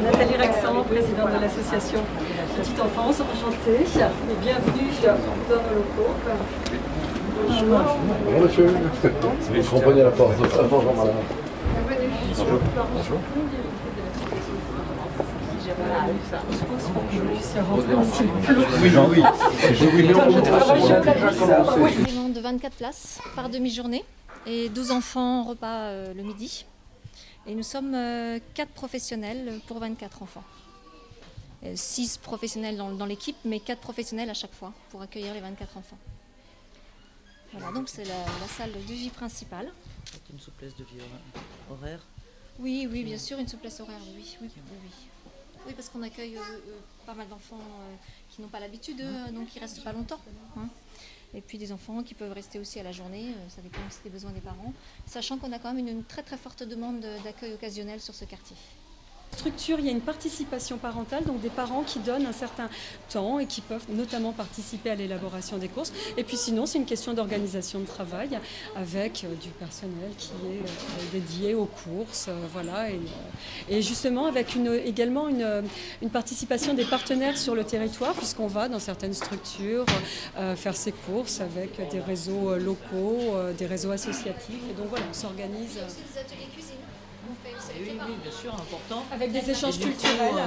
Nathalie Rexand, présidente de l'association Petite Enfance, enchantée et bienvenue dans nos locaux. Bonjour. Bonjour monsieur. Vous comprenez la porte. Bonjour madame. Bienvenue. Bonjour. Bonjour. Événement de 24 places par demi-journée et 12 enfants en repas le midi. Et nous sommes 4 professionnels pour 24 enfants. 6 professionnels dans l'équipe, mais 4 professionnels à chaque fois pour accueillir les 24 enfants. Voilà, donc c'est la salle de vie principale. Une souplesse de vie horaire? Oui, oui, bien sûr, une souplesse horaire, oui. Oui, parce qu'on accueille pas mal d'enfants qui n'ont pas l'habitude, donc ils ne restent pas longtemps. Hein. Et puis des enfants qui peuvent rester aussi à la journée, ça dépend aussi des besoins des parents, sachant qu'on a quand même une très très forte demande d'accueil occasionnel sur ce quartier. Structure, il y a une participation parentale, donc des parents qui donnent un certain temps et qui peuvent notamment participer à l'élaboration des courses. Et puis sinon, c'est une question d'organisation de travail avec du personnel qui est dédié aux courses, voilà. Et justement avec également une participation des partenaires sur le territoire, puisqu'on va dans certaines structures faire ses courses avec des réseaux locaux, des réseaux associatifs. Et donc voilà, on s'organise. Des ateliers cuisine. Oui, bien sûr, important. Avec des échanges culturels.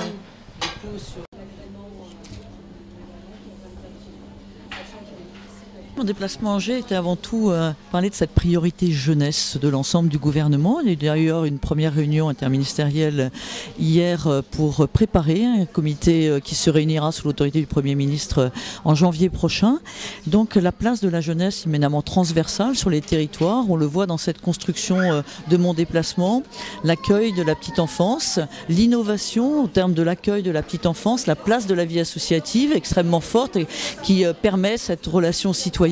Mon déplacement à Angers était avant tout parler de cette priorité jeunesse de l'ensemble du gouvernement. Il y a eu d'ailleurs une première réunion interministérielle hier pour préparer un comité qui se réunira sous l'autorité du Premier ministre en janvier prochain. Donc la place de la jeunesse éminemment transversale sur les territoires. On le voit dans cette construction de mon déplacement. L'accueil de la petite enfance, l'innovation en termes de l'accueil de la petite enfance, la place de la vie associative extrêmement forte et qui permet cette relation citoyenne.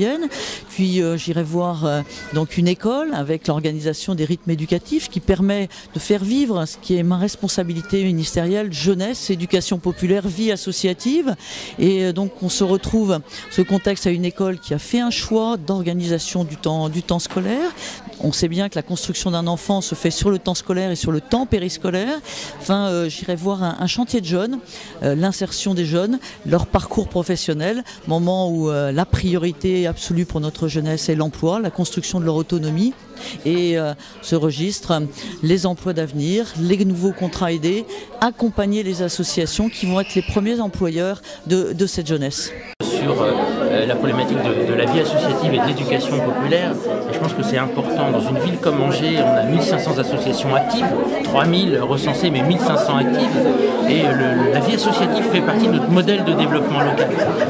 Puis j'irai voir donc une école avec l'organisation des rythmes éducatifs qui permet de faire vivre ce qui est ma responsabilité ministérielle, jeunesse, éducation populaire, vie associative. Et donc on se retrouve ce contexte à une école qui a fait un choix d'organisation du temps scolaire. On sait bien que la construction d'un enfant se fait sur le temps scolaire et sur le temps périscolaire. Enfin, j'irai voir un chantier de jeunes, l'insertion des jeunes, leur parcours professionnel, moment où la priorité absolue pour notre jeunesse est l'emploi, la construction de leur autonomie. Et ce registre, les emplois d'avenir, les nouveaux contrats aidés, accompagner les associations qui vont être les premiers employeurs de cette jeunesse. Sur la problématique de la vie associative et de l'éducation populaire, et je pense que c'est important. Dans une ville comme Angers, on a 1500 associations actives, 3000 recensées mais 1500 actives, et la vie associative fait partie de notre modèle de développement local.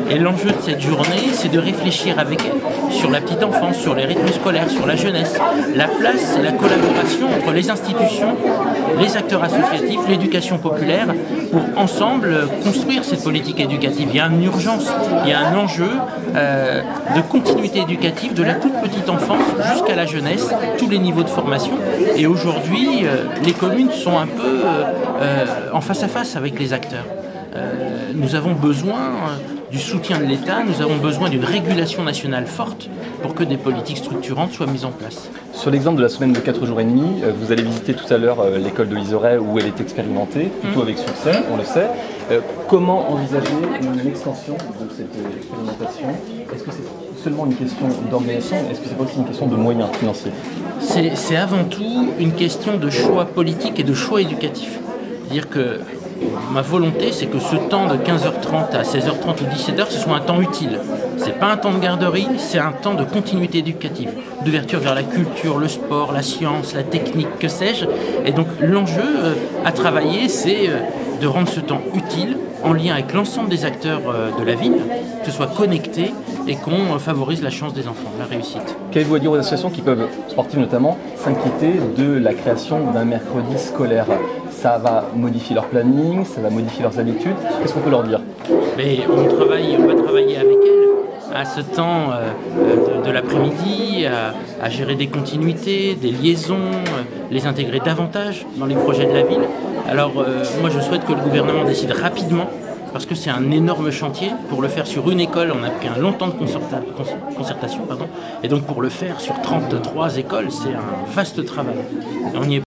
Et l'enjeu de cette journée, c'est de réfléchir avec elle sur la petite enfance, sur les rythmes scolaires, sur la jeunesse, la place et la collaboration entre les institutions, les acteurs associatifs, l'éducation populaire, pour ensemble construire cette politique éducative. Il y a une urgence, il y a un enjeu de continuité éducative de la toute petite enfance jusqu'à la jeunesse, tous les niveaux de formation. Et aujourd'hui, les communes sont un peu en face à face avec les acteurs. Nous avons besoin du soutien de l'État, nous avons besoin d'une régulation nationale forte pour que des politiques structurantes soient mises en place. Sur l'exemple de la semaine de 4 jours et demi, vous allez visiter tout à l'heure l'école de Lizoret où elle est expérimentée, plutôt avec succès, on le sait. Comment envisager une extension de cette expérimentation? Est-ce que c'est seulement une question d'organisation? Est-ce que c'est aussi une question de moyens financiers? C'est avant tout une question de choix politique et de choix éducatif. C'est-à-dire que ma volonté, c'est que ce temps de 15h30 à 16h30 ou 17h, ce soit un temps utile. C'est pas un temps de garderie, c'est un temps de continuité éducative, d'ouverture vers la culture, le sport, la science, la technique, que sais-je. Et donc l'enjeu à travailler, c'est de rendre ce temps utile, en lien avec l'ensemble des acteurs de la ville, que ce soit connecté et qu'on favorise la chance des enfants, la réussite. Qu'avez-vous à dire aux associations qui peuvent, sportives notamment, s'inquiéter de la création d'un mercredi scolaire? Ça va modifier leur planning, ça va modifier leurs habitudes. Qu'est-ce qu'on peut leur dire? Mais on va travailler avec elles à ce temps de l'après-midi, à gérer des continuités, des liaisons, les intégrer davantage dans les projets de la ville. Alors moi je souhaite que le gouvernement décide rapidement, parce que c'est un énorme chantier. Pour le faire sur une école, on a pris un long temps de concertation, et donc pour le faire sur 33 écoles, c'est un vaste travail. Et on y est